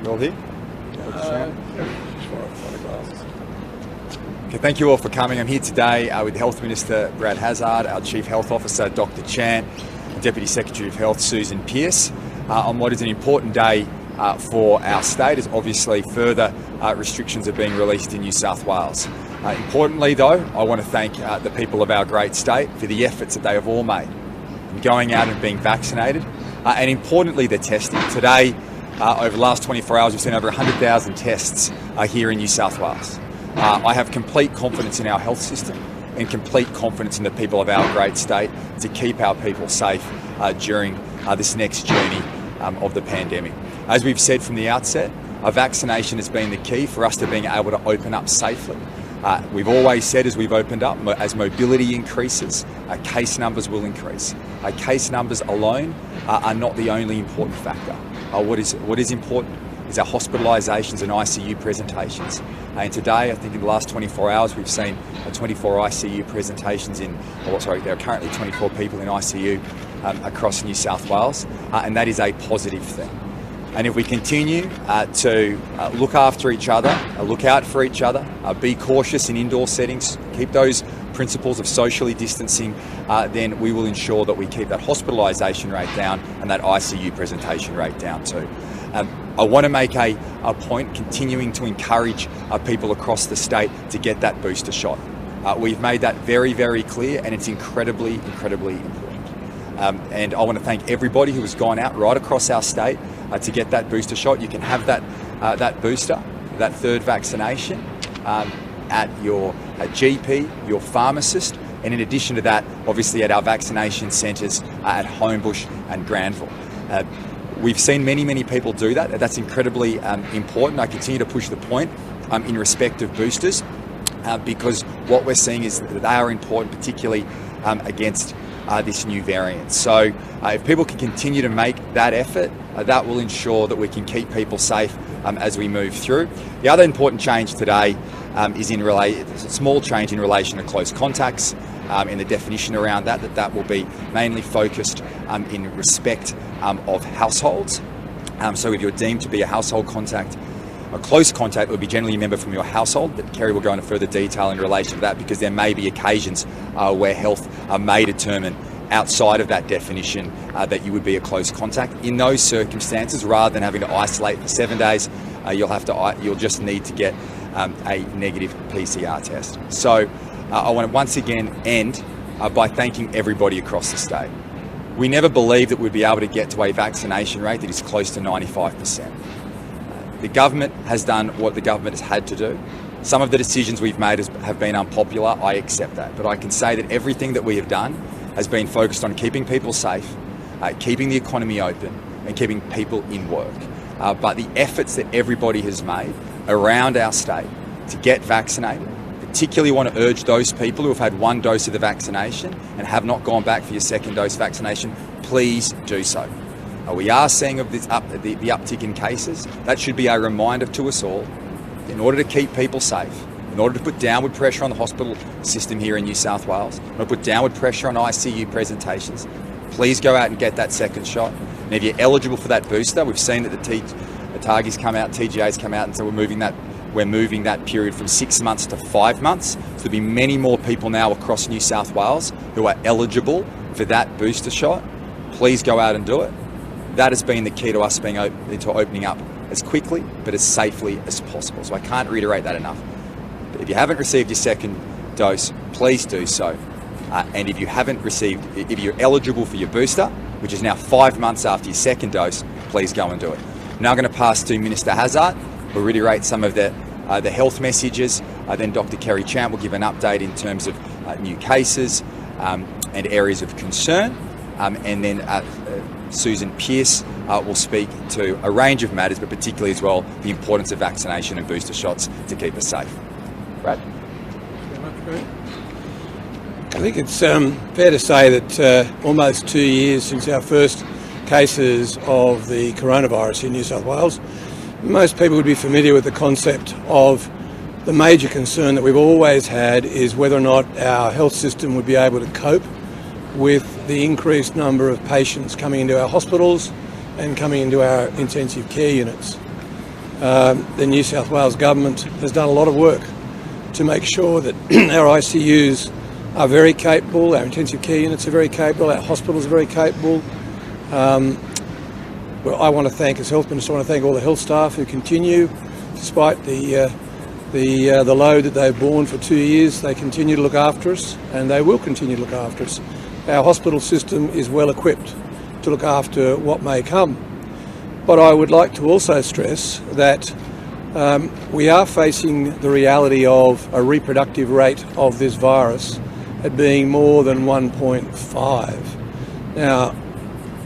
You all here? Okay, thank you all for coming. I'm here today with Health Minister Brad Hazzard, our Chief Health Officer Dr. Chan, and Deputy Secretary of Health Susan Pearce on what is an important day for our state, as obviously further restrictions are being released in New South Wales. Importantly though, I want to thank the people of our great state for the efforts that they have all made in going out and being vaccinated, and importantly the testing. Today, over the last 24 hours, we've seen over 100,000 tests here in New South Wales. I have complete confidence in our health system and complete confidence in the people of our great state to keep our people safe during this next journey of the pandemic. As we've said from the outset, vaccination has been the key for us to being able to open up safely. We've always said as we've opened up, as mobility increases, case numbers will increase. Case numbers alone are not the only important factor. What is important is our hospitalisations and ICU presentations. And today, I think in the last 24 hours, we've seen 24 ICU presentations there are currently 24 people in ICU across New South Wales, and that is a positive thing. And if we continue to look after each other, look out for each other, be cautious in indoor settings, keep those principles of socially distancing, then we will ensure that we keep that hospitalisation rate down and that ICU presentation rate down too. I want to make a point continuing to encourage people across the state to get that booster shot. We've made that very, very clear, and it's incredibly, incredibly important. And I want to thank everybody who has gone out right across our state to get that booster shot. You can have that booster, that third vaccination, at your GP, your pharmacist, and in addition to that, obviously at our vaccination centres at Homebush and Granville. We've seen many, many people do that. That's incredibly important. I continue to push the point in respect of boosters because what we're seeing is that they are important, particularly against this new variant. So if people can continue to make that effort, that will ensure that we can keep people safe as we move through. The other important change today is a small change in relation to close contacts. In the definition around that will be mainly focused in respect of households. So if you're deemed to be a household contact, a close contact would be generally a member from your household, but Kerry will go into further detail in relation to that because there may be occasions where health may determine outside of that definition that you would be a close contact. In those circumstances, rather than having to isolate for 7 days, you'll just need to get a negative PCR test. So I want to once again end by thanking everybody across the state. We never believed that we'd be able to get to a vaccination rate that is close to 95%. The government has done what the government has had to do. Some of the decisions we've made have been unpopular, I accept that. But I can say that everything that we have done has been focused on keeping people safe, keeping the economy open, and keeping people in work. But the efforts that everybody has made around our state to get vaccinated, particularly want to urge those people who have had one dose of the vaccination and have not gone back for your second dose vaccination, please do so. We are seeing the uptick in cases. That should be a reminder to us all, in order to keep people safe, in order to put downward pressure on the hospital system here in New South Wales, in order to put downward pressure on ICU presentations, please go out and get that second shot. And if you're eligible for that booster, we've seen that the TAGI's come out, TGA's come out, and so we're moving that period from 6 months to 5 months. So there'll be many more people now across New South Wales who are eligible for that booster shot. Please go out and do it. That has been the key to us being opening up as quickly but as safely as possible. So I can't reiterate that enough. But if you haven't received your second dose, please do so. And if you're eligible for your booster, which is now 5 months after your second dose, please go and do it. I'm now going to pass to Minister Hazzard. We'll reiterate some of the health messages. Then Dr. Kerry Chan will give an update in terms of new cases and areas of concern. And then Susan Pearce will speak to a range of matters, but particularly as well the importance of vaccination and booster shots to keep us safe. Brad? I think it's fair to say that almost 2 years since our first cases of the coronavirus in New South Wales, most people would be familiar with the concept of the major concern that we've always had is whether or not our health system would be able to cope with the increased number of patients coming into our hospitals and coming into our intensive care units. the New South Wales government has done a lot of work to make sure that our ICUs are very capable, our intensive care units are very capable, our hospitals are very capable. Well, I want to thank, as Health Minister, I want to thank all the health staff who continue, despite the load that they've borne for 2 years, they continue to look after us, and they will continue to look after us. Our hospital system is well equipped to look after what may come. But I would like to also stress that we are facing the reality of a reproductive rate of this virus at being more than 1.5. Now,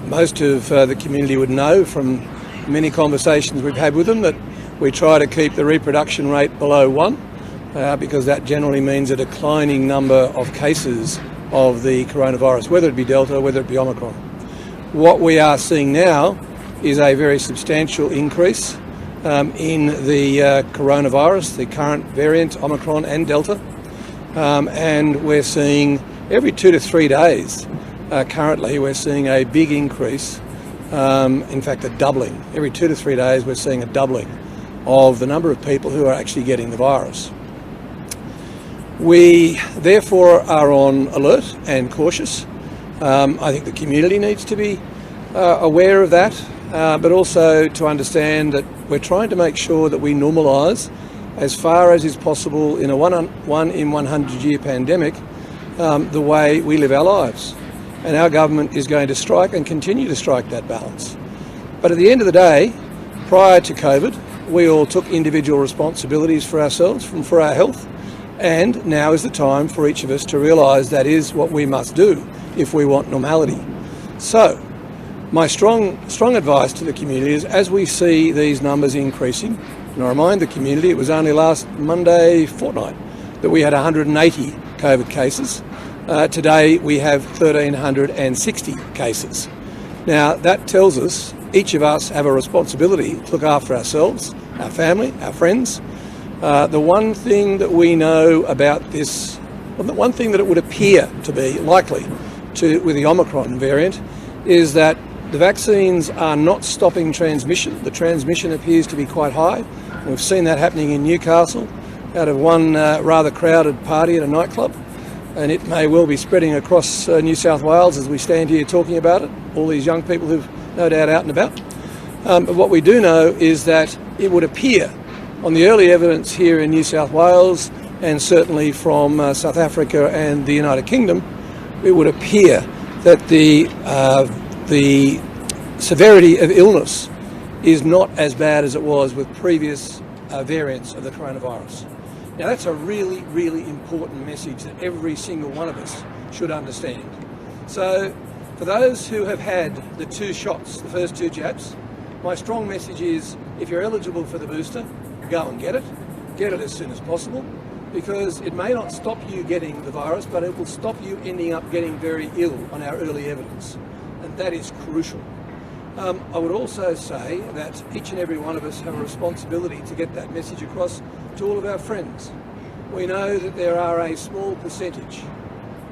most of the community would know from many conversations we've had with them that we try to keep the reproduction rate below 1 because that generally means a declining number of cases of the coronavirus, whether it be Delta, whether it be Omicron. What we are seeing now is a very substantial increase in the coronavirus, the current variant, Omicron and Delta, and we're seeing every 2 to 3 days. Currently, we're seeing a big increase, in fact a doubling. Every 2 to 3 days we're seeing a doubling of the number of people who are actually getting the virus. We therefore are on alert and cautious. I think the community needs to be aware of that, but also to understand that we're trying to make sure that we normalise as far as is possible in a one in 100 year pandemic the way we live our lives. And our government is going to strike and continue to strike that balance. But at the end of the day, prior to COVID, we all took individual responsibilities for ourselves, for our health, and now is the time for each of us to realise that is what we must do if we want normality. So, my strong advice to the community is, as we see these numbers increasing, and I remind the community it was only last Monday fortnight that we had 180 COVID cases. Today we have 1,360 cases. Now that tells us each of us have a responsibility to look after ourselves, our family, our friends. The one thing that we know about this, well, the one thing that it would appear to be likely with the Omicron variant is that the vaccines are not stopping transmission. The transmission appears to be quite high. We've seen that happening in Newcastle out of one rather crowded party at a nightclub. And it may well be spreading across New South Wales as we stand here talking about it, all these young people who've no doubt out and about. But what we do know is that it would appear, on the early evidence here in New South Wales and certainly from South Africa and the United Kingdom, it would appear that the severity of illness is not as bad as it was with previous variants of the coronavirus. Now that's a really, really important message that every single one of us should understand. So for those who have had the 2 shots, the first 2 jabs, my strong message is if you're eligible for the booster, go and get it as soon as possible, because it may not stop you getting the virus, but it will stop you ending up getting very ill on our early evidence, and that is crucial. I would also say that each and every one of us have a responsibility to get that message across to all of our friends. We know that there are a small percentage,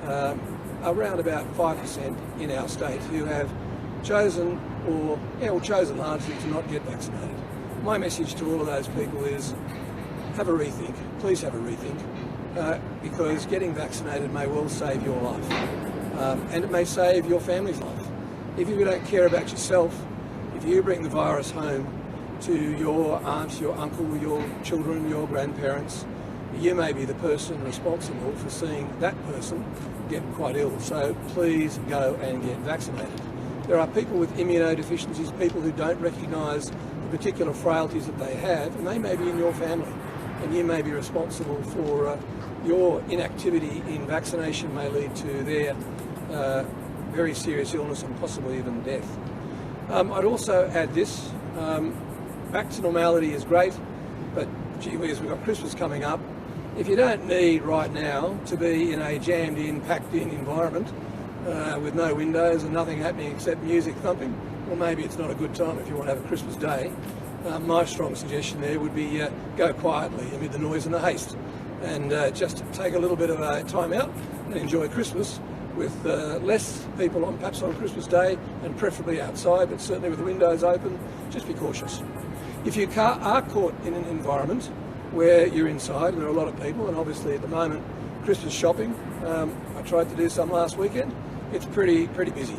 around about 5% in our state, who have chosen largely to not get vaccinated. My message to all of those people is have a rethink, please have a rethink, because getting vaccinated may well save your life, and it may save your family's life. If you don't care about yourself, if you bring the virus home to your aunt, your uncle, your children, your grandparents, you may be the person responsible for seeing that person get quite ill. So please go and get vaccinated. There are people with immunodeficiencies, people who don't recognise the particular frailties that they have, and they may be in your family, and you may be responsible for your inactivity in vaccination may lead to their very serious illness and possibly even death. I'd also add this, back to normality is great, but gee whiz, we've got Christmas coming up. If you don't need right now to be in a jammed in, packed in environment with no windows and nothing happening except music thumping, well maybe it's not a good time if you want to have a Christmas day. My strong suggestion there would be go quietly amid the noise and the haste, and just take a little bit of a time out and enjoy Christmas with less people perhaps on Christmas Day, and preferably outside, but certainly with the windows open. Just be cautious. If you are caught in an environment where you're inside, there are a lot of people, and obviously at the moment, Christmas shopping, I tried to do some last weekend, it's pretty busy.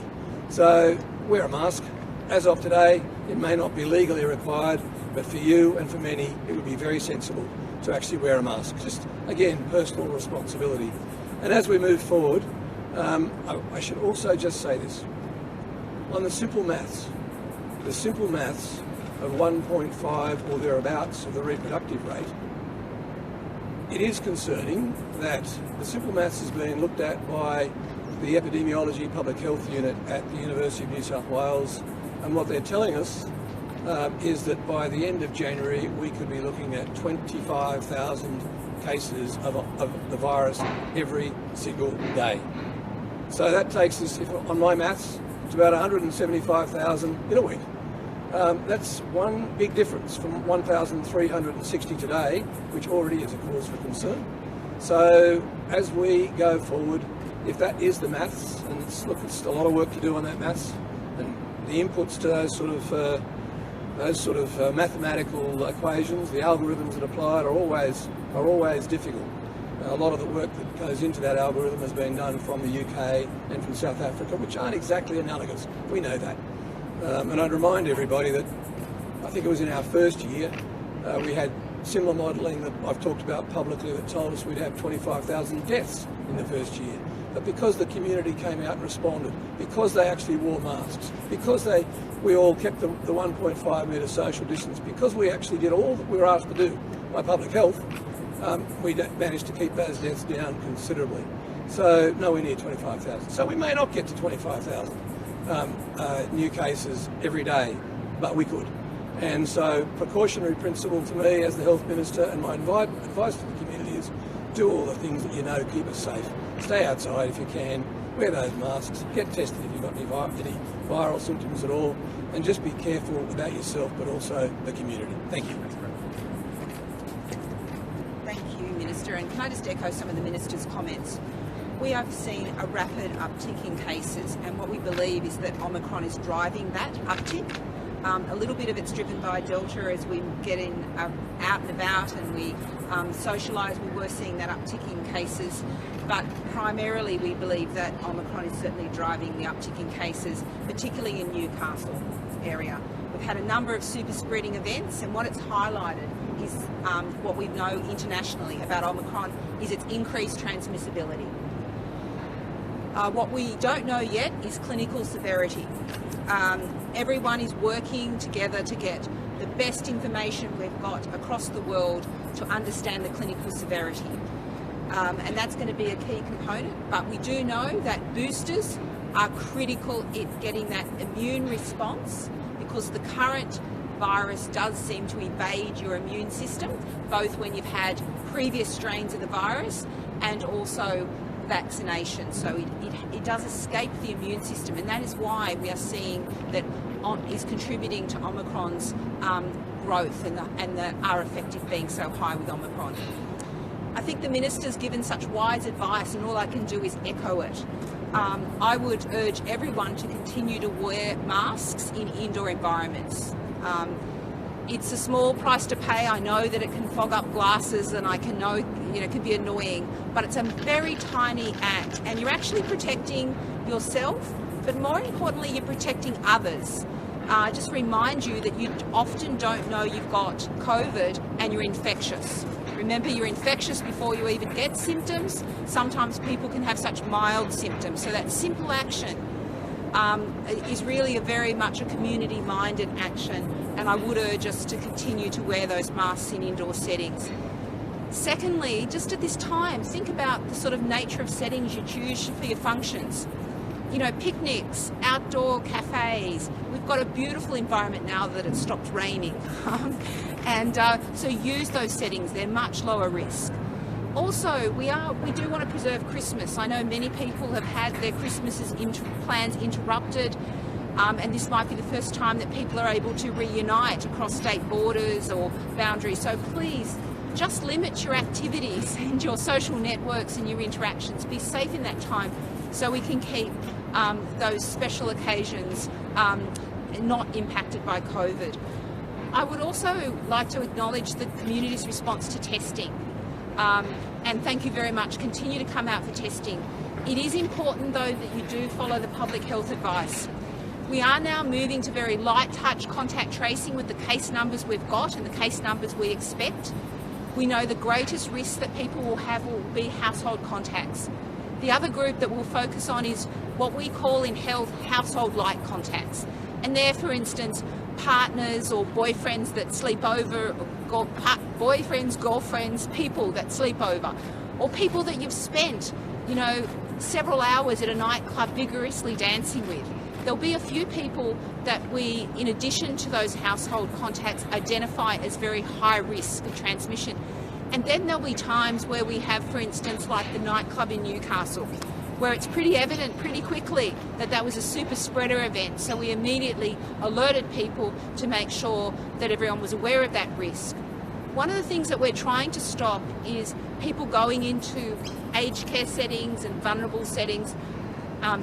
So wear a mask. As of today, it may not be legally required, but for you and for many, it would be very sensible to actually wear a mask. Just, again, personal responsibility. And as we move forward, I should also just say this. On the simple maths of 1.5 or thereabouts of the reproductive rate, it is concerning that the simple maths is being looked at by the Epidemiology Public Health Unit at the University of New South Wales, and what they're telling us is that by the end of January we could be looking at 25,000 cases of the virus every single day. So that takes us, on my maths, to about 175,000 in a week. That's one big difference from 1,360 today, which already is a cause for concern. So as we go forward, if that is the maths, and it's a lot of work to do on that maths, and the inputs to those sort of mathematical equations, the algorithms that apply are always difficult. A lot of the work that goes into that algorithm has been done from the UK and from South Africa, which aren't exactly analogous. We know that. And I'd remind everybody that I think it was in our first year, we had similar modelling that I've talked about publicly that told us we'd have 25,000 deaths in the first year. But because the community came out and responded, because they actually wore masks, because we all kept the 1.5 metre social distance, because we actually did all that we were asked to do by public health, we managed to keep those deaths down considerably. So nowhere near 25,000. So we may not get to 25,000 new cases every day, but we could. And so precautionary principle to me as the Health Minister, and my advice to the community is do all the things that you know keep us safe. Stay outside if you can, wear those masks, get tested if you've got any viral symptoms at all, and just be careful about yourself but also the community. Thank you. Thank you, Minister. And can I just echo some of the Minister's comments? We have seen a rapid uptick in cases, and what we believe is that Omicron is driving that uptick. A little bit of it's driven by Delta as we get out and about and we socialise. We were seeing that uptick in cases, but primarily we believe that Omicron is certainly driving the uptick in cases, particularly in Newcastle area. We've had a number of super spreading events, and what it's highlighted is what we know internationally about Omicron is its increased transmissibility. What we don't know yet is clinical severity. Everyone is working together to get the best information we've got across the world to understand the clinical severity. And that's going to be a key component, but we do know that boosters are critical in getting that immune response, because the current virus does seem to evade your immune system, both when you've had previous strains of the virus and also vaccination. So it does escape the immune system, and that is why we are seeing that is contributing to Omicron's growth and the R effective being so high with Omicron. I think the Minister's given such wise advice, and all I can do is echo it. I would urge everyone to continue to wear masks in indoor environments. It's a small price to pay. I know that it can fog up glasses, and I can know it can be annoying, but it's a very tiny act, and you're actually protecting yourself, but more importantly, you're protecting others. Just remind you that you often don't know you've got COVID and you're infectious. Remember, you're infectious before you even get symptoms. Sometimes people can have such mild symptoms, so that simple action is really very much a community-minded action, and I would urge us to continue to wear those masks in indoor settings. Secondly, just at this time, think about the sort of nature of settings you choose for your functions. You know, picnics, outdoor cafes. We've got a beautiful environment now that it's stopped raining. So use those settings, they're much lower risk. Also, we do want to preserve Christmas. I know many people have had their Christmas plans interrupted, and this might be the first time that people are able to reunite across state borders or boundaries. So please, just limit your activities and your social networks and your interactions. Be safe in that time so we can keep those special occasions not impacted by COVID. I would also like to acknowledge the community's response to testing. And thank you very much. Continue to come out for testing. It is important, though, that you do follow the public health advice. We are now moving to very light touch contact tracing with the case numbers we've got and the case numbers we expect. We know the greatest risk that people will have will be household contacts. The other group that we'll focus on is what we call in health household-like contacts. And they're, for instance, partners or boyfriends that sleep over, boyfriends, girlfriends, people that sleep over, or people that you've spent, several hours at a nightclub vigorously dancing with. There'll be a few people that we, in addition to those household contacts, identify as very high risk of transmission. And then there'll be times where we have, for instance, like the nightclub in Newcastle, where it's pretty evident pretty quickly that that was a super spreader event. So we immediately alerted people to make sure that everyone was aware of that risk. One of the things that we're trying to stop is people going into aged care settings and vulnerable settings,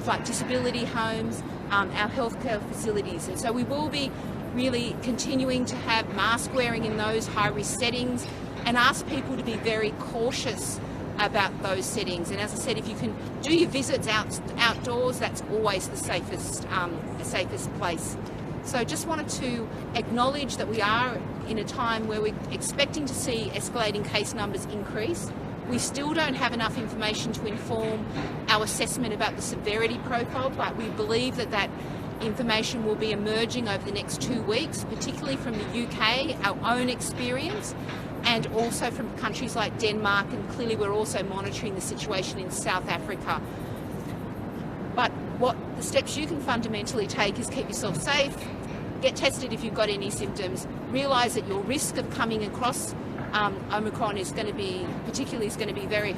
like disability homes, our healthcare facilities. And so we will be really continuing to have mask wearing in those high-risk settings and ask people to be very cautious about those settings. And as I said, if you can do your visits outdoors, that's always the safest place. So just wanted to acknowledge that we are in a time where we're expecting to see escalating case numbers increase. We still don't have enough information to inform our assessment about the severity profile, but we believe that that information will be emerging over the next 2 weeks, particularly from the UK, our own experience, and also from countries like Denmark, and clearly we're also monitoring the situation in South Africa. But what the steps you can fundamentally take is keep yourself safe, get tested if you've got any symptoms, realise that your risk of coming across Omicron is going to be very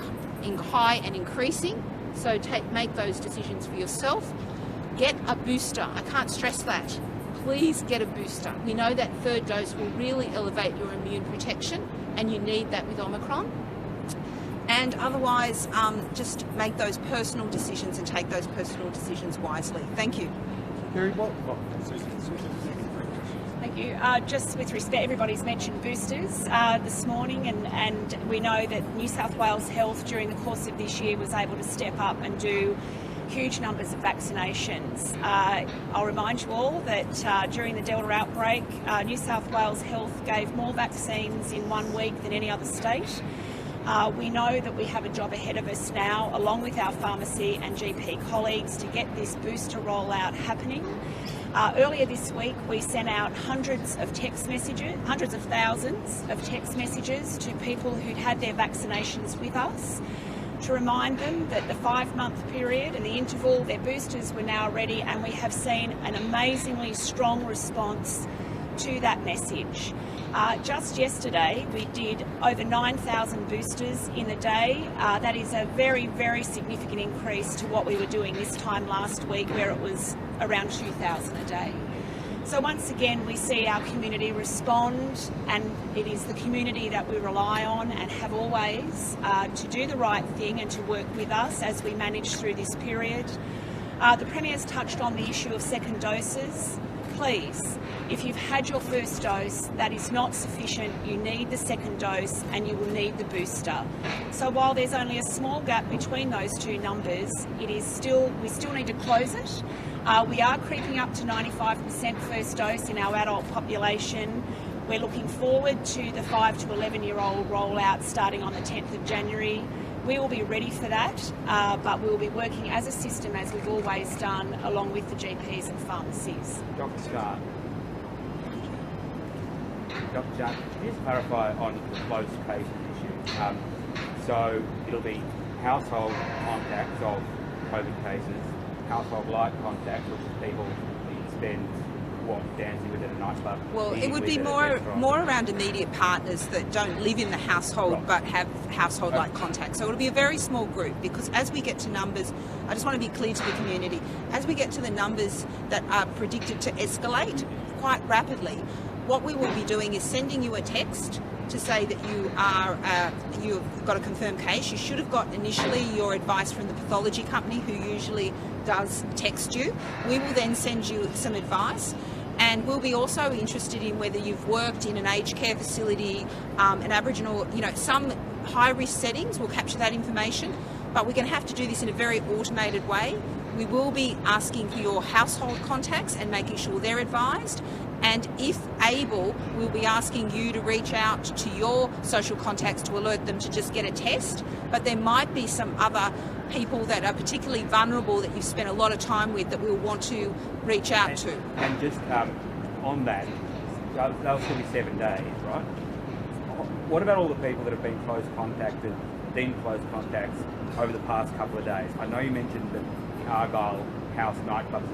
high and increasing, so make those decisions for yourself. Get a booster. I can't stress that. Please get a booster. We know that third dose will really elevate your immune protection, and you need that with Omicron. And otherwise, just make those personal decisions and take those personal decisions wisely. Thank you. Kerry, Thank you. Just with respect, everybody's mentioned boosters this morning, and we know that New South Wales Health during the course of this year was able to step up and do huge numbers of vaccinations. I'll remind you all that during the Delta outbreak, New South Wales Health gave more vaccines in 1 week than any other state. We know that we have a job ahead of us now, along with our pharmacy and GP colleagues, to get this booster rollout happening. Earlier this week, we sent out hundreds of thousands of text messages to people who'd had their vaccinations with us, to remind them that the 5-month period and the interval, their boosters were now ready, and we have seen an amazingly strong response to that message. Just yesterday, we did over 9,000 boosters in a day. That is a very, very significant increase to what we were doing this time last week, where it was around 2,000 a day. So once again, we see our community respond, and it is the community that we rely on and have always to do the right thing and to work with us as we manage through this period. The Premier's touched on the issue of second doses. Please, if you've had your first dose, that is not sufficient. You need the second dose and you will need the booster. So while there's only a small gap between those two numbers, we still need to close it. We are creeping up to 95% first dose in our adult population. We're looking forward to the 5 to 11-year-old rollout starting on the 10th of January. We will be ready for that, but we will be working as a system, as we've always done, along with the GPs and pharmacies. Dr. Starr, can you just clarify on the closed cases issue? So it'll be household contacts of COVID cases, household-like contacts, which is people that you spend dancing with at a nightclub. Well, it would be more around immediate partners that don't live in the household but have household-like contacts. So it'll be a very small group, because as we get to numbers, I just want to be clear to the community, as we get to the numbers that are predicted to escalate quite rapidly, what we will be doing is sending you a text to say that you've got a confirmed case. You should have got initially your advice from the pathology company, who usually does text you. We will then send you some advice, and And we'll be also interested in whether you've worked in an aged care facility, an Aboriginal, some high-risk settings. We'll capture that information, but we're going to have to do this in a very automated way. We will be asking for your household contacts and making sure they're advised. And if able, we'll be asking you to reach out to your social contacts to alert them to just get a test. But there might be some other people that are particularly vulnerable that you've spent a lot of time with that we'll want to reach out to. And just on that, they'll still be 7 days, right? What about all the people that have been deemed close contacts over the past couple of days? I know you mentioned that Argyle House nightclubs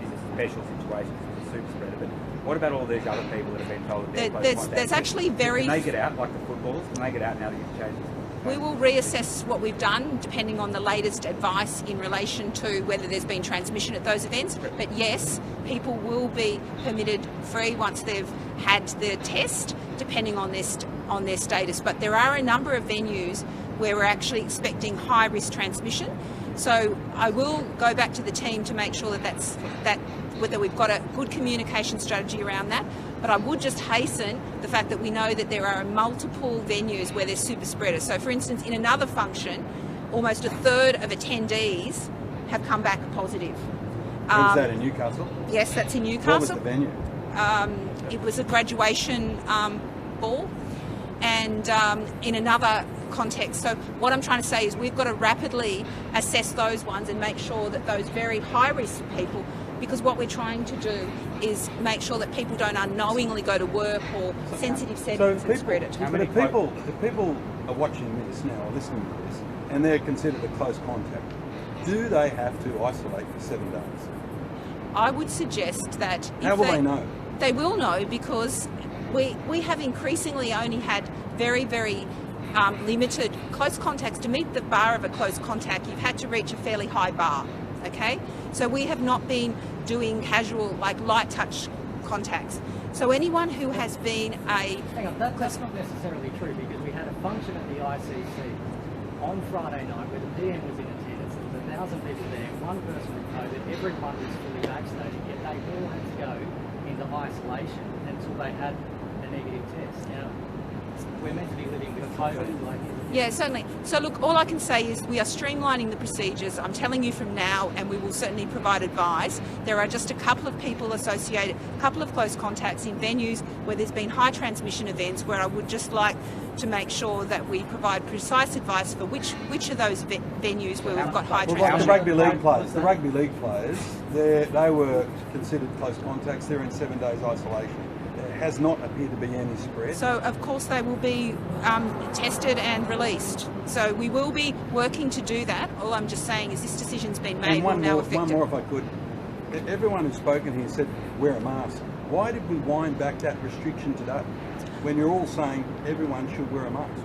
is a special situation, it's a super spreader, but what about all these other people that have been told that they're close contacts? There's actually very... Can they get out, like the footballers? Can they get out now that you've changed this? We will reassess what we've done depending on the latest advice in relation to whether there's been transmission at those events. But yes, people will be permitted free once they've had their test, depending on their status. But there are a number of venues where we're actually expecting high risk transmission. So I will go back to the team to make sure that whether we've got a good communication strategy around that. But I would just hasten the fact that we know that there are multiple venues where there's super spreaders. So for instance, in another function, almost a third of attendees have come back positive. Was that in Newcastle? Yes, that's in Newcastle. What was the venue? It was a graduation ball, and in another context. So what I'm trying to say is we've got to rapidly assess those ones and make sure that those very high-risk people, because what we're trying to do is make sure that people don't unknowingly go to work or sensitive settings and spread it. If people are watching this now or listening to this and they're considered a close contact, do they have to isolate for 7 days? I would suggest that... How will they know? They will know because we have increasingly only had very, very limited close contacts. To meet the bar of a close contact, you've had to reach a fairly high bar, okay? So we have not been doing casual, like light touch contacts. So anyone who has been a... Hang on, that's not necessarily true because we had a function at the ICC on Friday night where the PM was in attendance. There was 1,000 people there, one person with COVID, everyone was fully vaccinated, yet they all had to go into isolation until they had a negative test. Now, we're meant to be living with COVID. Yeah, certainly. So look, all I can say is we are streamlining the procedures. I'm telling you from now, and we will certainly provide advice. There are just a couple of people associated, a couple of close contacts in venues where there's been high transmission events where I would just like to make sure that we provide precise advice for which of those venues where we've got high transmission. The rugby league players, they were considered close contacts. They're in 7 days isolation. There has not appeared to be any spread. So of course they will be tested and released. So we will be working to do that. All I'm just saying is this decision's been made. And one more if I could. Everyone who's spoken here said wear a mask. Why did we wind back that restriction today when you're all saying everyone should wear a mask?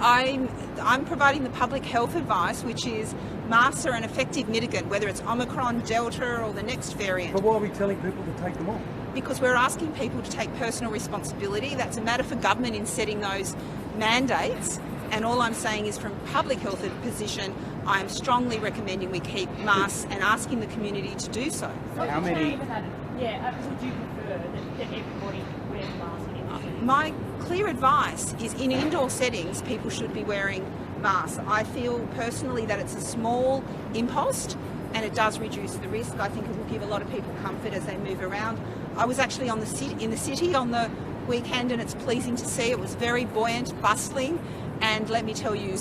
I'm providing the public health advice, which is masks are an effective mitigant, whether it's Omicron, Delta or the next variant. But why are we telling people to take them off? Because we're asking people to take personal responsibility. That's a matter for government in setting those mandates. And all I'm saying is from public health position, I am strongly recommending we keep masks and asking the community to do so. How many... would you prefer that everybody wears a mask? My clear advice is in indoor settings, people should be wearing masks. I feel personally that it's a small impost and it does reduce the risk. I think it will give a lot of people comfort as they move around. I was actually in the city on the weekend and it's pleasing to see. It was very buoyant, bustling, and let me tell you,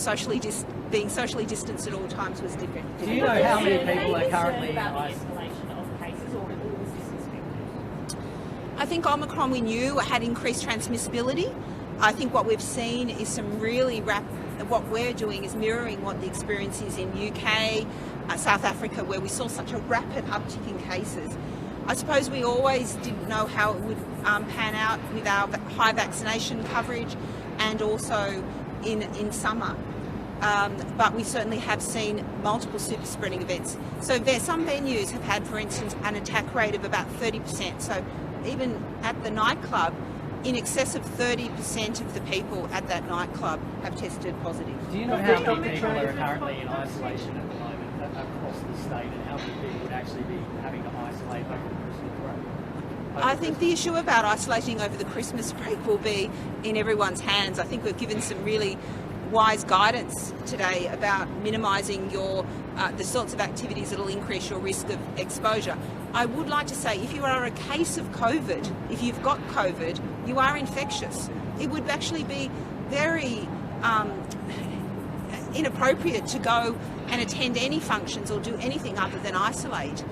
being socially distanced at all times was different. Do you know how many people are currently in isolation of cases, or was this expected? I think Omicron we knew had increased transmissibility. I think what we've seen is some really what we're doing is mirroring what the experience is in UK, South Africa, where we saw such a rapid uptick in cases. I suppose we always didn't know how it would pan out with our high vaccination coverage and also in summer. But we certainly have seen multiple super spreading events. So some venues have had, for instance, an attack rate of about 30%. So even at the nightclub, in excess of 30% of the people at that nightclub have tested positive. Do you know how many people are currently in isolation at the moment across the state and how many people would actually be having to isolate over the Christmas break? I think the issue about isolating over the Christmas break will be in everyone's hands. I think we've given some really wise guidance today about minimising the sorts of activities that will increase your risk of exposure. I would like to say, if you are a case of COVID, if you've got COVID, you are infectious. It would actually be very inappropriate to go and attend any functions or do anything other than isolate.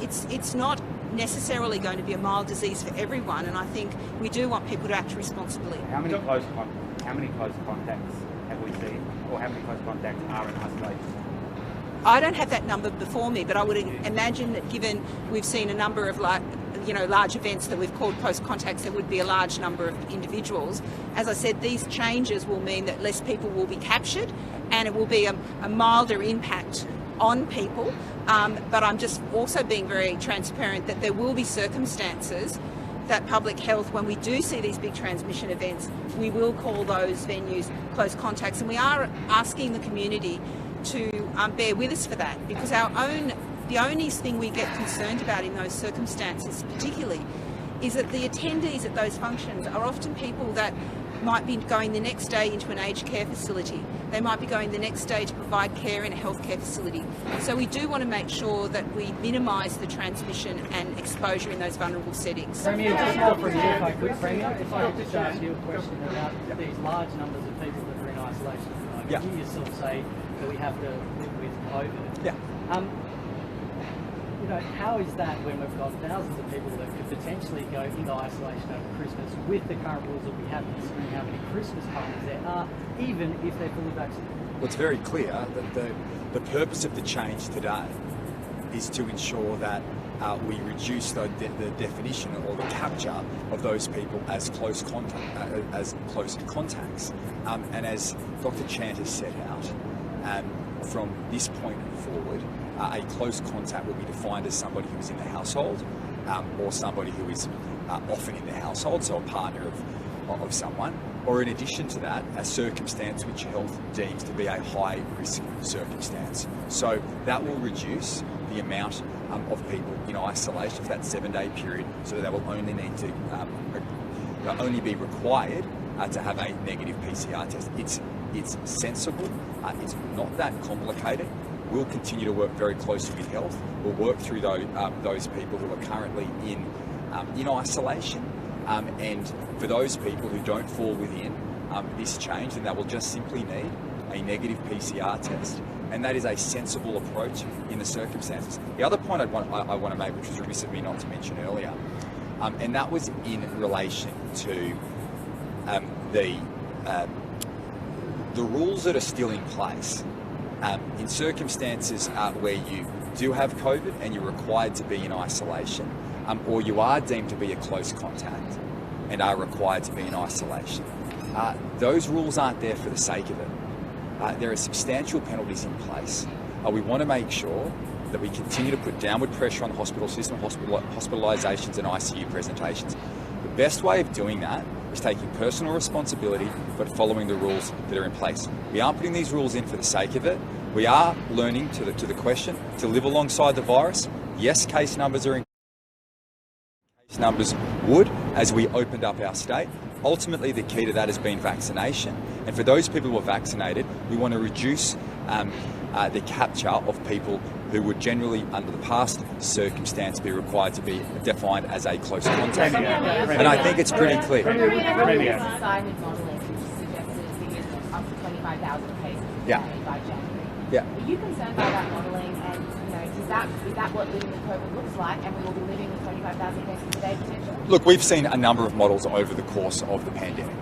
It's not necessarily going to be a mild disease for everyone, and I think we do want people to act responsibly. How many close contacts have we seen, or how many close contacts are in isolation? I don't have that number before me, but I would imagine that given we've seen a number of large events that we've called close contacts, there would be a large number of individuals. As I said, these changes will mean that less people will be captured, and it will be a milder impact on people. But I'm just also being very transparent that there will be circumstances that public health, when we do see these big transmission events, we will call those venues close contacts, and we are asking the community to bear with us for that, because the only thing we get concerned about in those circumstances particularly is that the attendees at those functions are often people that might be going the next day into an aged care facility. They might be going the next day to provide care in a healthcare facility. So we do want to make sure that we minimise the transmission and exposure in those vulnerable settings. Premier, just more from you if I could. Premier, if I could just ask you a question about these large numbers of people that are in isolation. Yeah. You yourself say that we have to live with COVID. Yeah. How is that when we've got thousands of people that could potentially go into isolation over Christmas with the current rules that we have, considering how many Christmas parties there are, even if they're fully vaccinated? Well, it's very clear that the purpose of the change today is to ensure that we reduce the definition or the capture of those people as close contacts. And as Dr. Chant has set out, from this point forward, a close contact will be defined as somebody who is in the household or somebody who is often in the household, so a partner of someone, or in addition to that, a circumstance which health deems to be a high risk circumstance. So that will reduce the amount of people in isolation for that 7-day period, so that they will only need to only be required to have a negative PCR test. It's sensible. It's not that complicated. We'll continue to work very closely with health. We'll work through those people who are currently in isolation, and for those people who don't fall within this change, then they will just simply need a negative PCR test, and that is a sensible approach in the circumstances. The other point I want to make, which was remiss of me not to mention earlier, and that was in relation to the rules that are still in place. In circumstances where you do have COVID and you're required to be in isolation, or you are deemed to be a close contact and are required to be in isolation, those rules aren't there for the sake of it. There are substantial penalties in place. We want to make sure that we continue to put downward pressure on the hospital system, hospitalisations and ICU presentations. The best way of doing that is taking personal responsibility, but following the rules that are in place. We aren't putting these rules in for the sake of it. We are learning to the question to live alongside the virus. Yes, case numbers are increasing. Case numbers would as we opened up our state. Ultimately, the key to that has been vaccination. And for those people who are vaccinated, we want to reduce the capture of people who would generally, under the past circumstance, be required to be defined as a close contact. And I think it's pretty clear. Decided modelling, which suggested a figure of up to 25,000 cases by January. Yeah. Are you concerned by that modelling, and is that what living with COVID looks like, and we will be living with 25,000 cases a day potentially? Look, we've seen a number of models over the course of the pandemic.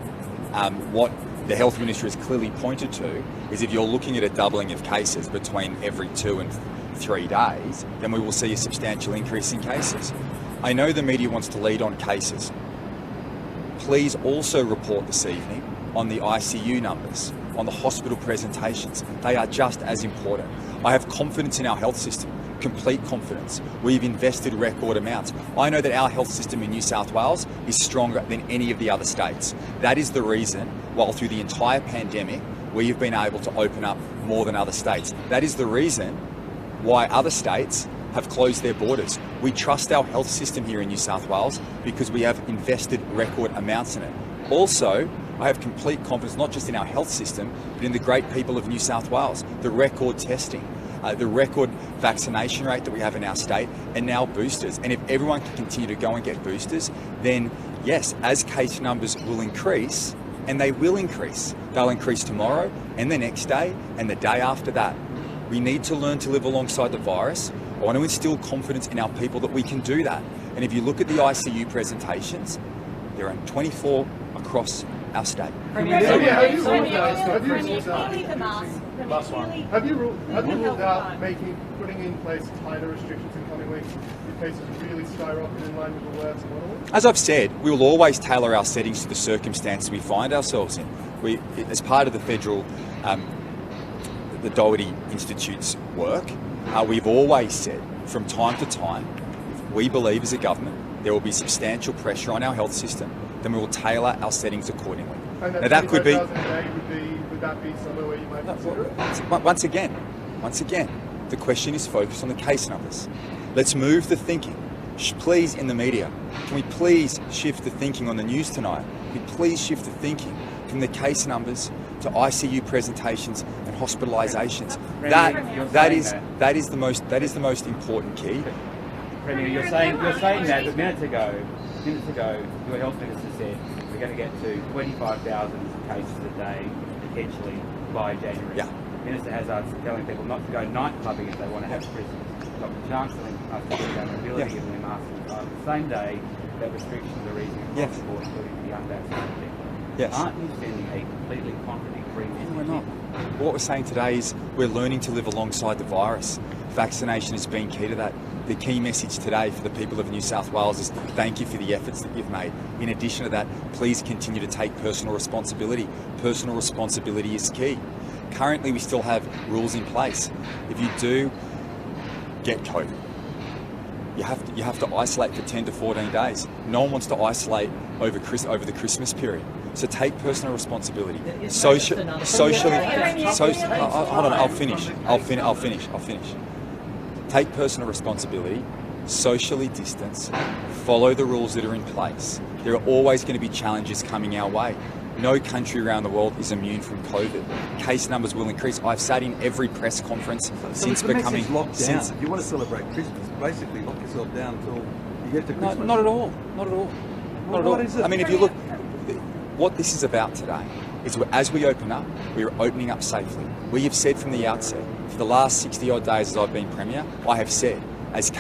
What the Health Minister has clearly pointed to is if you're looking at a doubling of cases between every 2 and 3 days, then we will see a substantial increase in cases. I know the media wants to lead on cases. Please also report this evening on the ICU numbers, on the hospital presentations. They are just as important. I have confidence in our health system, complete confidence. We've invested record amounts. I know that our health system in New South Wales is stronger than any of the other states. That is the reason, while through the entire pandemic, we have been able to open up more than other states. That is the reason why other states have closed their borders. We trust our health system here in New South Wales because we have invested record amounts in it. Also, I have complete confidence not just in our health system, but in the great people of New South Wales. The record testing, the record vaccination rate that we have in our state, and now boosters. And if everyone can continue to go and get boosters, then yes, as case numbers will increase, and they will increase. They'll increase tomorrow and the next day and the day after that. We need to learn to live alongside the virus. I want to instill confidence in our people that we can do that. And if you look at the ICU presentations, there are 24 across our state. Have you ruled out putting in place tighter restrictions in coming weeks if cases really skyrocket in line with the worst model? As I've said, we will always tailor our settings to the circumstances we find ourselves in. As part of the federal, the Doherty Institute's work, we've always said from time to time, if we believe as a government there will be substantial pressure on our health system, then we will tailor our settings accordingly. And now that could be. Would that be somewhere where you might consider it? Once again, the question is focused on the case numbers. Let's move the thinking. Please, in the media, can we please shift the thinking on the news tonight? Can we please shift the thinking from the case numbers to ICU presentations and hospitalisations? That is the most important key. Premier, you're saying that, but minutes ago, your health minister said we're going to get to 25,000 cases a day potentially by January. Yeah. Minister Hazard's telling people not to go night clubbing if they want to have Christmas. Dr. Chancellor us to get their mobility giving them masks on the same day that restrictions are easing across the board, including the unvaccinated people. Yes. Aren't you sending a completely contradictory message? No, we're not. What we're saying today is we're learning to live alongside the virus. Vaccination has been key to that. The key message today for the people of New South Wales is thank you for the efforts that you've made. In addition to that, please continue to take personal responsibility. Personal responsibility is key. Currently, we still have rules in place. If you do get COVID, you have to isolate for 10 to 14 days. No one wants to isolate over the Christmas period. So take personal responsibility. Socially, hold on, I'll finish. Take personal responsibility, socially distance, follow the rules that are in place. There are always going to be challenges coming our way. No country around the world is immune from COVID. Case numbers will increase. I've sat in every press conference since becoming locked down. If you want to celebrate Christmas, basically lock yourself down until you get to Christmas. No, not at all. What is it? I mean, if you look, what this is about today is as we open up, we are opening up safely. We have said from the outset, for the last 60 odd days as I've been Premier, I have said, as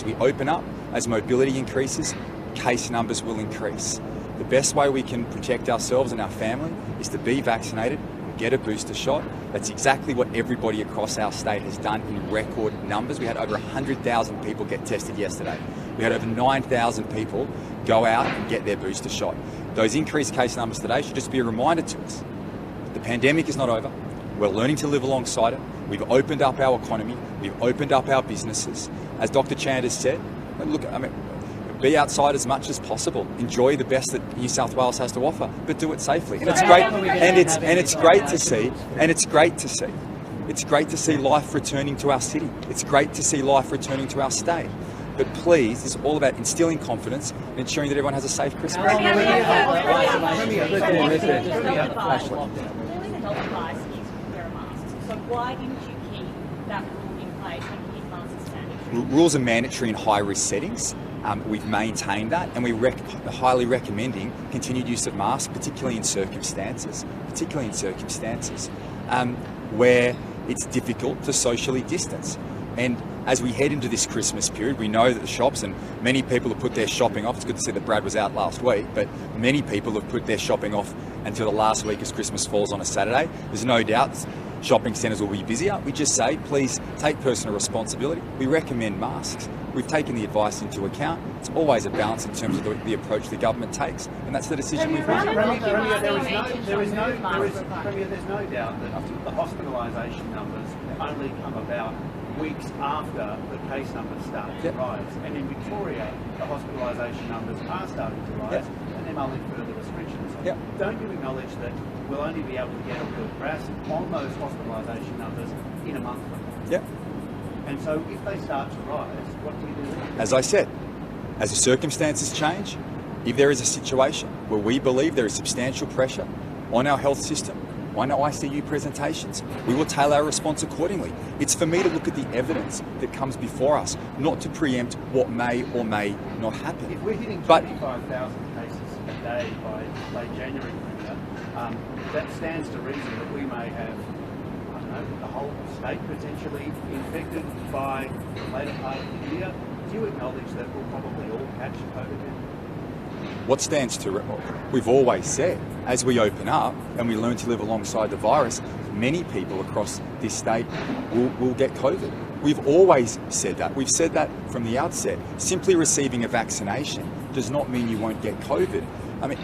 we open up, as mobility increases, case numbers will increase. The best way we can protect ourselves and our family is to be vaccinated and get a booster shot. That's exactly what everybody across our state has done in record numbers. We had over 100,000 people get tested yesterday. We had over 9,000 people go out and get their booster shot. Those increased case numbers today should just be a reminder to us. The pandemic is not over. We're learning to live alongside it. We've opened up our economy. We've opened up our businesses. As Dr. Chand has said, look, I mean, be outside as much as possible. Enjoy the best that New South Wales has to offer, but do it safely. And it's great. And it's great to see. And it's great to see. It's great to see life returning to our city. It's great to see life returning to our state. But please, it's all about instilling confidence and ensuring that everyone has a safe Christmas. Clearly the health advice is wear a mask. So why didn't you keep that rule in place and keep masks mandatory? Rules are mandatory in high-risk settings. We've maintained that, and we're highly recommending continued use of masks, particularly in circumstances where it's difficult to socially distance. And as we head into this Christmas period, we know that the shops, and many people have put their shopping off. It's good to see that Brad was out last week, but many people have put their shopping off until the last week as Christmas falls on a Saturday. There's no doubt shopping centres will be busier. We just say, please take personal responsibility. We recommend masks. We've taken the advice into account. It's always a balance in terms of the approach the government takes, and that's the decision we've made. There is no doubt that the hospitalisation numbers only come about weeks after the case numbers start to rise. And in Victoria, the hospitalisation numbers are starting to rise, and there might be further restrictions. Don't you acknowledge that we'll only be able to get a real grasp on those hospitalisation numbers in a month from now? And so if they start to rise, what do you do then? As I said, as the circumstances change, if there is a situation where we believe there is substantial pressure on our health system, on our ICU presentations, we will tailor our response accordingly. It's for me to look at the evidence that comes before us, not to preempt what may or may not happen. If we're hitting 25,000 cases a day by late January, Premier, that stands to reason that we may have, I don't know, the whole state potentially infected by the later part of the year. Do you acknowledge that we'll probably all catch COVID then? What stands to, we've always said, as we open up and we learn to live alongside the virus, many people across this state will get COVID. We've always said that. We've said that from the outset. Simply receiving a vaccination does not mean you won't get COVID. I mean,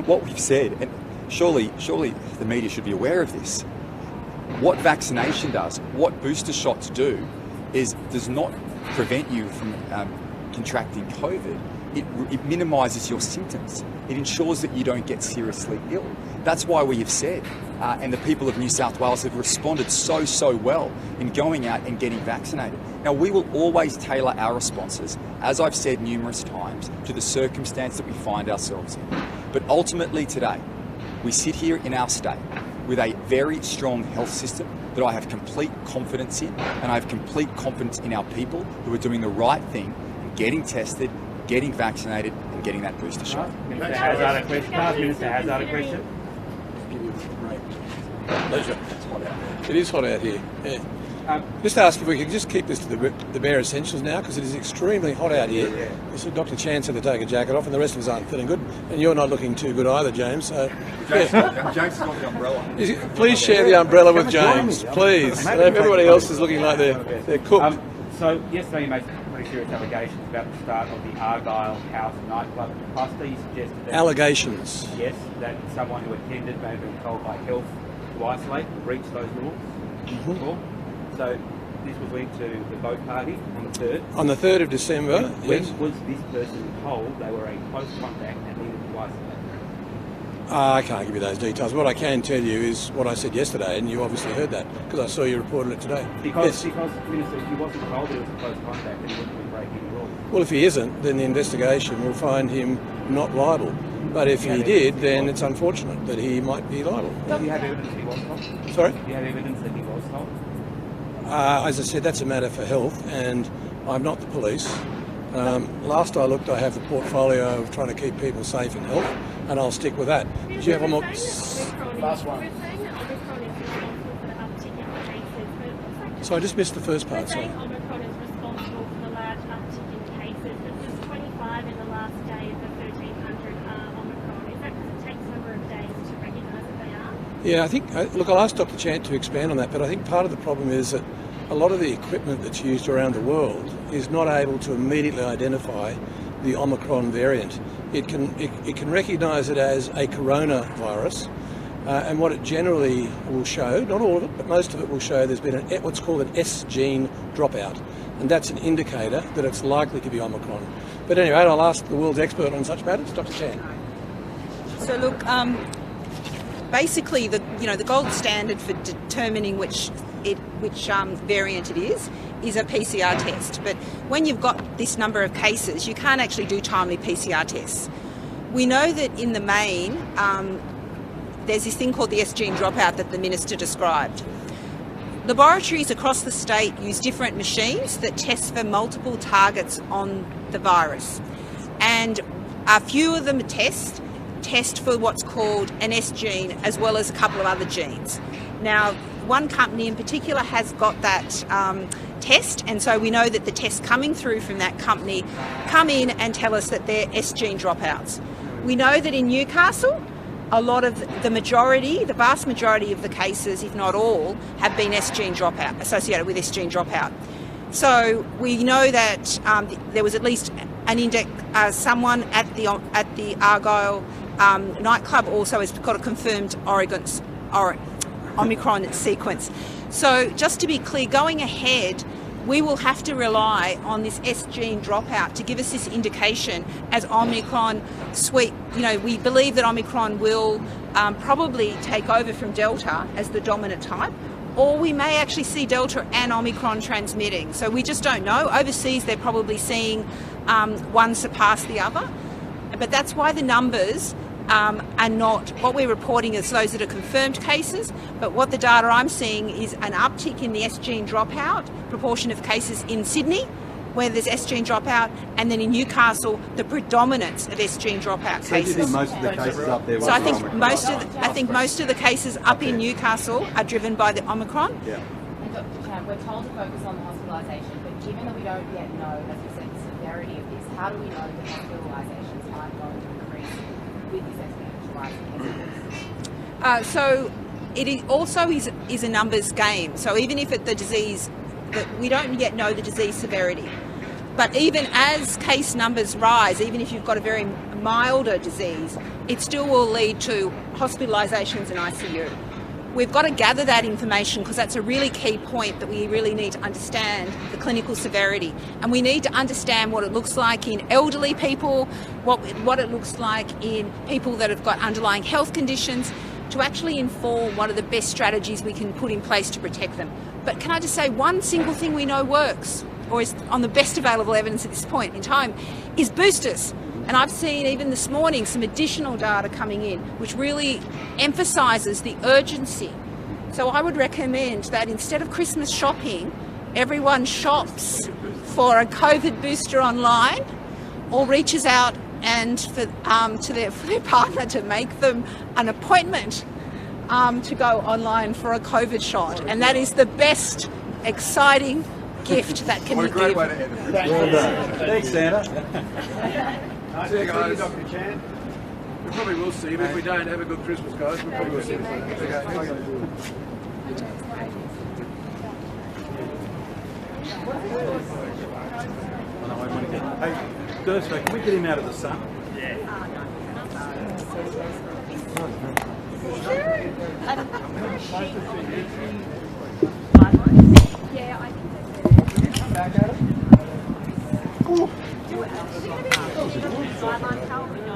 what we've said, and surely the media should be aware of this, what vaccination does, what booster shots do, does not prevent you from contracting COVID. It minimises your symptoms. It ensures that you don't get seriously ill. That's why we have said, and the people of New South Wales have responded so well in going out and getting vaccinated. Now, we will always tailor our responses, as I've said numerous times, to the circumstance that we find ourselves in. But ultimately today, we sit here in our state with a very strong health system that I have complete confidence in, and I have complete confidence in our people who are doing the right thing and getting tested, getting vaccinated and getting that booster shot. Minister Hazard a question. Minister Hazard a question. Pleasure. It is hot out here. Yeah. Just ask if we could just keep this to the bare essentials now, because it is extremely hot out here. So Dr. Chan said to take a jacket off, and the rest of us aren't feeling good. And you're not looking too good either, James. So, James has got the umbrella. Please share the umbrella with James, please. Everybody else is looking like they're cooked. So yesterday you made pretty serious allegations about the start of the Argyle House nightclub. Pastor, you suggested that... Allegations? Yes, that someone who attended may have been told by health to isolate and breach those rules. Mm-hmm. So this was linked to the boat party on the 3rd. On the 3rd of December, when yes. was this person told they were a close contact and needed to isolate? I can't give you those details. What I can tell you is what I said yesterday, and you obviously heard that, because I saw you reported it today. Because Minister, if he wasn't told he was a close contact, then he wouldn't be breaking the rules. Well, if he isn't, then the investigation will find him not liable. But if he did, then it's unfortunate that he might be liable. Do you have evidence that he was told? Sorry? Do you have evidence that he was told? As I said, that's a matter for health, and I'm not the police. Last I looked, I have the portfolio of trying to keep people safe and health, and I'll stick with that. Do you have one more? Last one. So I just missed the first part. Sorry. Omicron is responsible for the large uptick in cases. This is 25 in the last day of the 1,300 Omicron. Is that because it takes a number of days to recognise that they are? Yeah, I think, look, I'll ask Dr. Chant to expand on that, but I think part of the problem is that a lot of the equipment that's used around the world is not able to immediately identify the Omicron variant. It can recognise it as a coronavirus, and what it generally will show, not all of it, but most of it will show there's been what's called an S gene dropout, and that's an indicator that it's likely to be Omicron. But anyway, I'll ask the world's expert on such matters, Dr. Chan. So look, basically the gold standard for determining which variant it is a PCR test. But when you've got this number of cases, you can't actually do timely PCR tests. We know that in the main, there's this thing called the S gene dropout that the Minister described. Laboratories across the state use different machines that test for multiple targets on the virus. And a few of them test for what's called an S gene as well as a couple of other genes. Now, one company in particular has got that test, and so we know that the tests coming through from that company come in and tell us that they're S gene dropouts. We know that in Newcastle, a lot of the vast majority of the cases, if not all, have been S gene dropout, associated with S gene dropout. So we know that there was at least someone at the Argyle nightclub also has got a confirmed Omicron sequence. So just to be clear, going ahead, we will have to rely on this S gene dropout to give us this indication as Omicron sweep. We believe that Omicron will probably take over from Delta as the dominant type, or we may actually see Delta and Omicron transmitting. So we just don't know. Overseas, they're probably seeing one surpass the other. But that's why the numbers are not, what we're reporting is those that are confirmed cases, but what the data I'm seeing is an uptick in the S gene dropout, proportion of cases in Sydney, where there's S gene dropout, and then in Newcastle, the predominance of S gene dropout So cases. do you think most of the cases up there? So I think most of the cases up in Newcastle are driven by the Omicron. Yeah. And Dr. Chan, we're told to focus on the hospitalisation, but given that we don't yet know, as you said, the severity of this, how do we know that hospitalisations aren't going to increase with this exponential rise in cases? So it also is a numbers game. So even if the disease, that we don't yet know the disease severity, but even as case numbers rise, even if you've got a very milder disease, it still will lead to hospitalisations and ICU. We've got to gather that information because that's a really key point, that we really need to understand the clinical severity, and we need to understand what it looks like in elderly people, what it looks like in people that have got underlying health conditions, to actually inform what are the best strategies we can put in place to protect them. But can I just say, one single thing we know works, or is on the best available evidence at this point in time, is boosters. And I've seen even this morning some additional data coming in which really emphasises the urgency. So I would recommend that instead of Christmas shopping, everyone shops for a COVID booster online, or reaches out and for their partner to make them an appointment to go online for a COVID shot. And that is the best, exciting gift that can be given. What a great way to end it. Well done. Thanks, Santa. See you guys, Dr. Chan. We probably will see, but if we don't, have a good Christmas, guys. We probably will see. Hey, Dursto, can we get him out of the sun? Yeah, I think that's it. Sideline help? No.